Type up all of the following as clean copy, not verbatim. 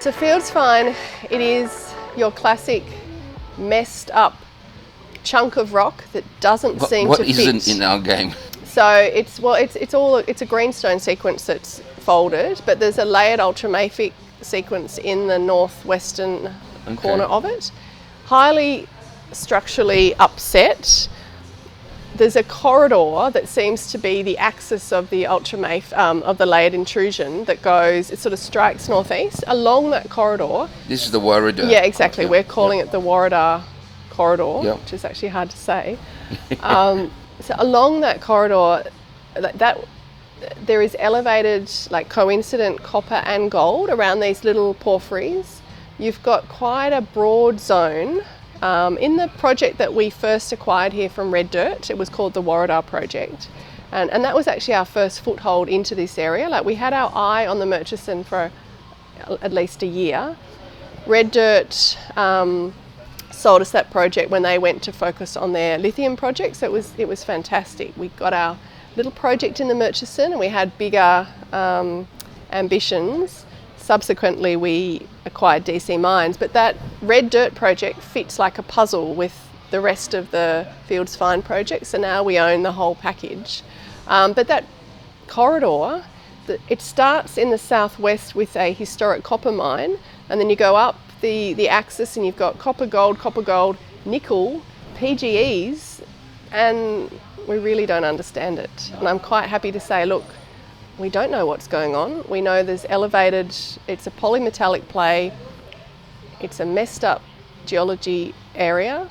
So Fields Fine, it is your classic messed up chunk of rock that doesn't seem to fit. What isn't in our game? So it's a greenstone sequence that's folded, but there's a layered ultramafic sequence in the northwestern corner of it. Highly structurally upset. There's a corridor that seems to be the axis of the of the layered intrusion that goes, it sort of strikes northeast. Along that corridor... This is the Warriedar. Yeah, exactly. We're calling it the Warriedar corridor, which is actually hard to say. So along that corridor, there is elevated, like coincident copper and gold around these little porphyries. You've got quite a broad zone. In the project that we first acquired here from Red Dirt, it was called the Warriedar project. And that was actually our first foothold into this area. Like, we had our eye on the Murchison for at least a year. Red Dirt sold us that project when they went to focus on their lithium project, so it was fantastic. We got our little project in the Murchison and we had bigger ambitions. Subsequently, we acquired DC Mines, but that Red Dirt project fits like a puzzle with the rest of the Fields Fine project, so now we own the whole package. But that corridor, it starts in the southwest with a historic copper mine, and then you go up the axis and you've got copper, gold, nickel, PGEs, and we really don't understand it. And I'm quite happy to say, look, we don't know what's going on. We know there's elevated, it's a polymetallic play, it's a messed up geology area.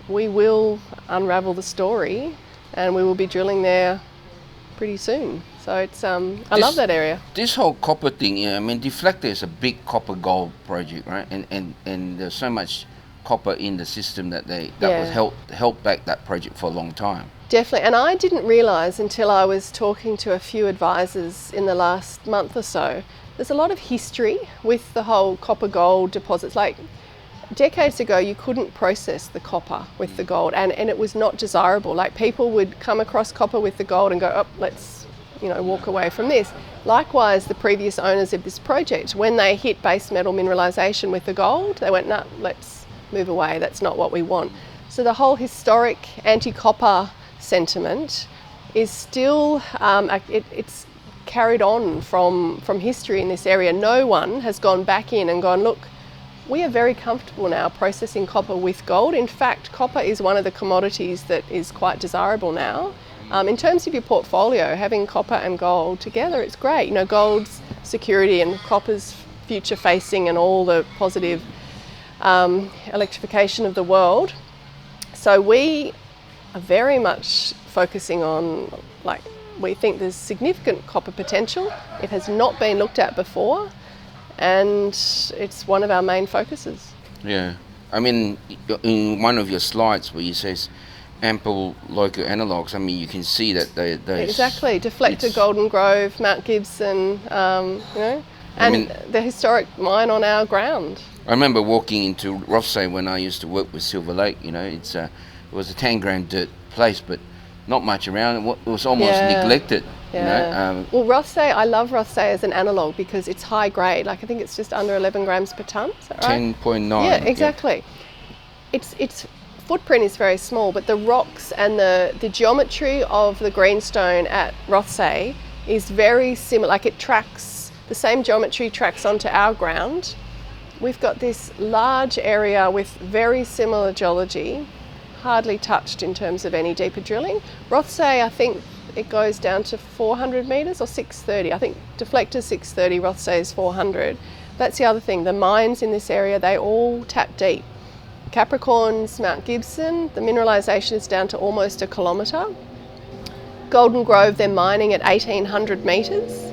We will unravel the story and we will be drilling there pretty soon. So it's, I love that area. This whole copper thing, I mean, Deflector is a big copper gold project, right? And there's so much copper in the system that was held back that project for a long time. Definitely, and I didn't realise until I was talking to a few advisors in the last month or so, there's a lot of history with the whole copper gold deposits. Like, decades ago you couldn't process the copper with the gold, and it was not desirable. Like, people would come across copper with the gold and go, oh, let's walk away from this. Likewise, the previous owners of this project, when they hit base metal mineralisation with the gold, they went, no, let's move away, that's not what we want. So the whole historic anti-copper sentiment is still, it's carried on from history in this area. No one has gone back in and gone, look, we are very comfortable now processing copper with gold. In fact, copper is one of the commodities that is quite desirable now. In terms of your portfolio, having copper and gold together, it's great. Gold's security and copper's future facing and all the positive electrification of the world. So we are very much focusing on, like, we think there's significant copper potential. It has not been looked at before, and it's one of our main focuses. Yeah, I mean, in one of your slides where it says ample local analogues, I mean, you can see that they exactly, Deflector, Golden Grove, Mount Gibson, and the historic mine on our ground. I remember walking into Rothsay when I used to work with Silver Lake. It was a 10-gram dirt place, but not much around. It was almost neglected. Well, Rothsay, I love Rothsay as an analogue because it's high grade. Like, I think it's just under 11 grams per tonne. Is that right? 10.9. Yeah, exactly. Yeah. Its footprint is very small, but the rocks and the geometry of the greenstone at Rothsay is very similar. Like, it tracks, the same geometry tracks onto our ground. We've got this large area with very similar geology, hardly touched in terms of any deeper drilling. Rothsay, I think it goes down to 400 metres or 630. I think Deflector's 630, Rothsay is 400. That's the other thing. The mines in this area, they all tap deep. Capricorn's Mount Gibson, the mineralisation is down to almost a kilometre. Golden Grove, they're mining at 1,800 metres.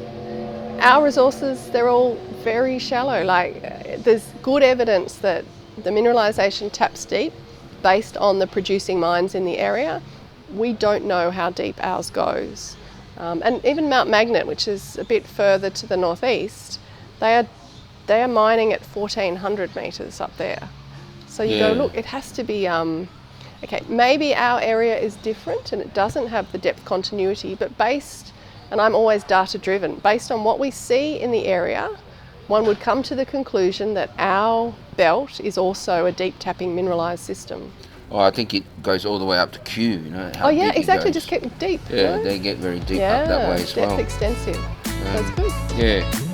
Our resources, they're all very shallow. Like, there's good evidence that the mineralisation taps deep based on the producing mines in the area. We don't know how deep ours goes. And even Mount Magnet, which is a bit further to the northeast, they are mining at 1,400 metres up there. So you go, look, it has to be, okay, maybe our area is different and it doesn't have the depth continuity, but and I'm always data driven, based on what we see in the area, one would come to the conclusion that our belt is also a deep tapping mineralised system. Oh, I think it goes all the way up to Q, you know. How Oh yeah, deep it exactly, goes. just keep deep. Yeah, you know? they get very deep up that way as well. Depth extensive. That's good. Yeah.